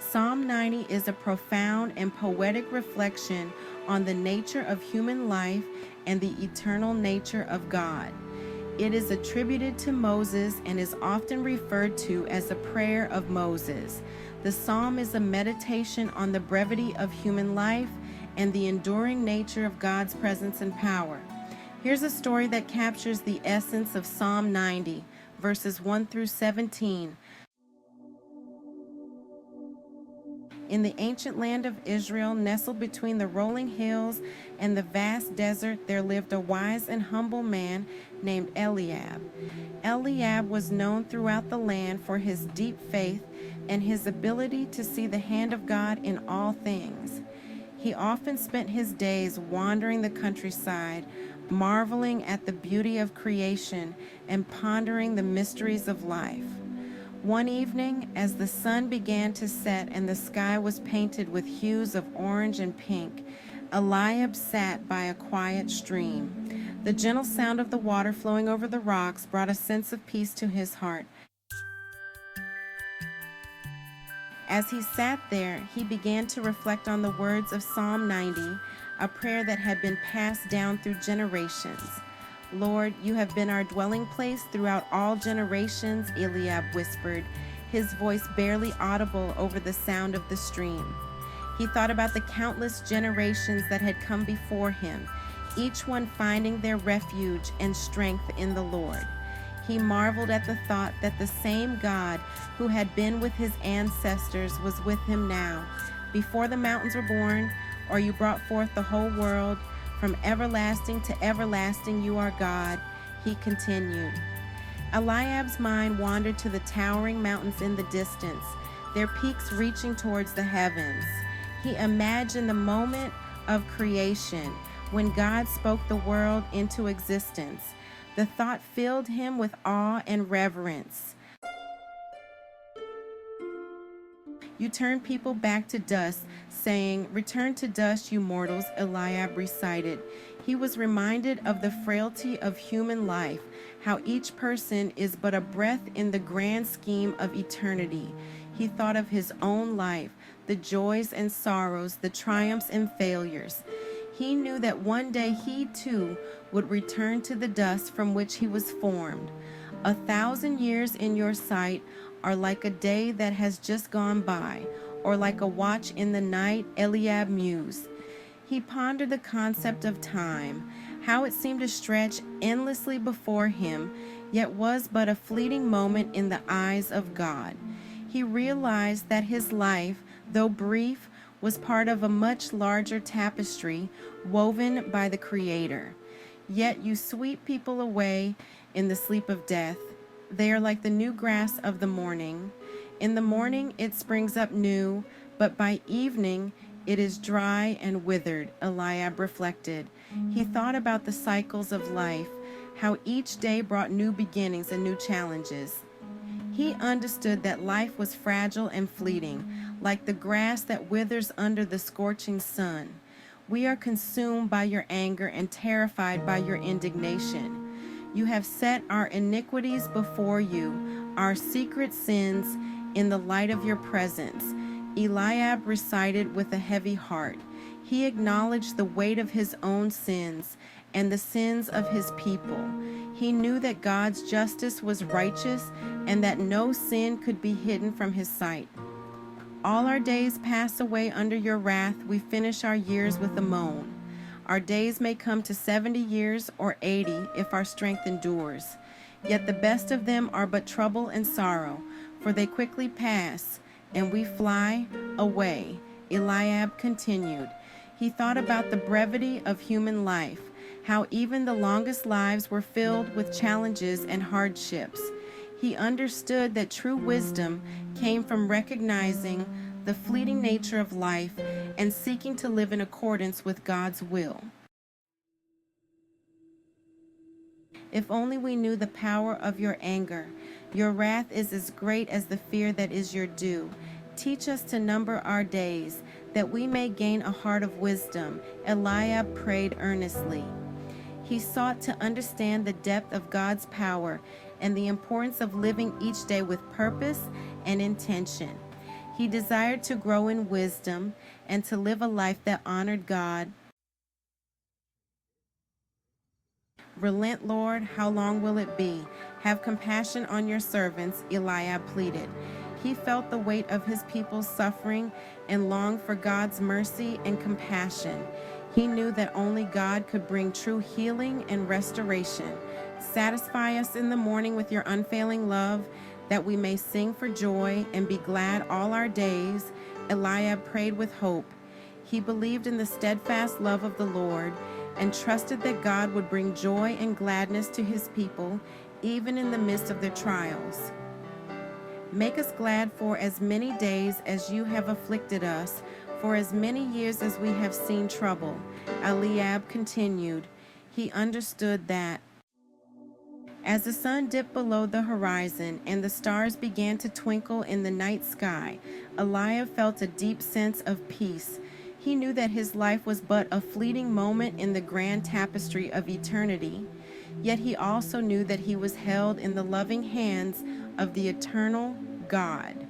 Psalm 90 is a profound and poetic reflection on the nature of human life and the eternal nature of God. It is attributed to Moses and is often referred to as a prayer of Moses. The psalm is a meditation on the brevity of human life and the enduring nature of God's presence and power. Here's a story that captures the essence of Psalm 90, verses 1 through 17. In the ancient land of Israel, nestled between the rolling hills and the vast desert, there lived a wise and humble man named Eliab. Eliab was known throughout the land for his deep faith and his ability to see the hand of God in all things. He often spent his days wandering the countryside, marveling at the beauty of creation and pondering the mysteries of life. One evening, as the sun began to set and the sky was painted with hues of orange and pink, Eliab sat by a quiet stream. The gentle sound of the water flowing over the rocks brought a sense of peace to his heart. As he sat there, he began to reflect on the words of Psalm 90, a prayer that had been passed down through generations. "Lord, you have been our dwelling place throughout all generations," Eliab whispered, his voice barely audible over the sound of the stream. He thought about the countless generations that had come before him, each one finding their refuge and strength in the Lord. He marveled at the thought that the same God who had been with his ancestors was with him now. "Before the mountains were born, or you brought forth the whole world, from everlasting to everlasting you are God," he continued. Eliab's mind wandered to the towering mountains in the distance, their peaks reaching towards the heavens. He imagined the moment of creation when God spoke the world into existence. The thought filled him with awe and reverence. "You turn people back to dust, saying, 'Return to dust, you mortals,'" Eliab recited. He was reminded of the frailty of human life, how each person is but a breath in the grand scheme of eternity. He thought of his own life, the joys and sorrows, the triumphs and failures. He knew that one day he too would return to the dust from which he was formed. "1,000 years in your sight are like a day that has just gone by, or like a watch in the night," Eliab mused. He pondered the concept of time, how it seemed to stretch endlessly before him, yet was but a fleeting moment in the eyes of God. He realized that his life, though brief, was part of a much larger tapestry woven by the Creator. "Yet you sweep people away in the sleep of death. They are like the new grass of the morning. In the morning it springs up new, but by evening it is dry and withered," Eliab reflected. He thought about the cycles of life, how each day brought new beginnings and new challenges. He understood that life was fragile and fleeting, like the grass that withers under the scorching sun. "We are consumed by your anger and terrified by your indignation. You have set our iniquities before you, our secret sins in the light of your presence," Eliab recited with a heavy heart. He acknowledged the weight of his own sins and the sins of his people. He knew that God's justice was righteous and that no sin could be hidden from his sight. "All our days pass away under your wrath. We finish our years with a moan. Our days may come to 70 years or 80 if our strength endures. Yet the best of them are but trouble and sorrow, for they quickly pass, and we fly away," Eliab continued. He thought about the brevity of human life, how even the longest lives were filled with challenges and hardships. He understood that true wisdom came from recognizing the fleeting nature of life and seeking to live in accordance with God's will. "If only we knew the power of your anger. Your wrath is as great as the fear that is your due. Teach us to number our days, that we may gain a heart of wisdom," Eliab prayed earnestly. He sought to understand the depth of God's power and the importance of living each day with purpose and intention. He desired to grow in wisdom and to live a life that honored God. Relent, Lord, how long will it be? Have compassion on your servants, Eliab pleaded. He felt the weight of his people's suffering and longed for God's mercy and compassion. He knew that only God could bring true healing and restoration. Satisfy us in the morning with your unfailing love, that we may sing for joy and be glad all our days. Eliab prayed with hope. He believed in the steadfast love of the Lord and trusted that God would bring joy and gladness to his people, even in the midst of their trials. Make us glad for as many days as you have afflicted us, for as many years as we have seen trouble. Eliab continued. He understood that as the sun dipped below the horizon and the stars began to twinkle in the night sky, Eliab felt a deep sense of peace. He knew that his life was but a fleeting moment in the grand tapestry of eternity, yet he also knew that he was held in the loving hands of the eternal God.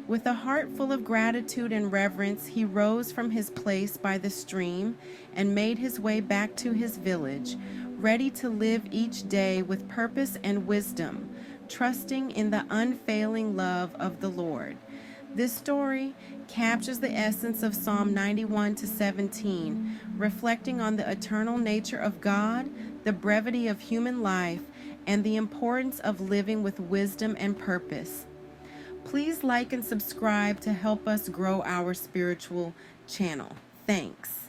With a heart full of gratitude and reverence, he rose from his place by the stream and made his way back to his village, ready to live each day with purpose and wisdom, trusting in the unfailing love of the Lord. This story captures the essence of Psalm 91 to 17, reflecting on the eternal nature of God, the brevity of human life, and the importance of living with wisdom and purpose. Please like and subscribe to help us grow our spiritual channel. Thanks.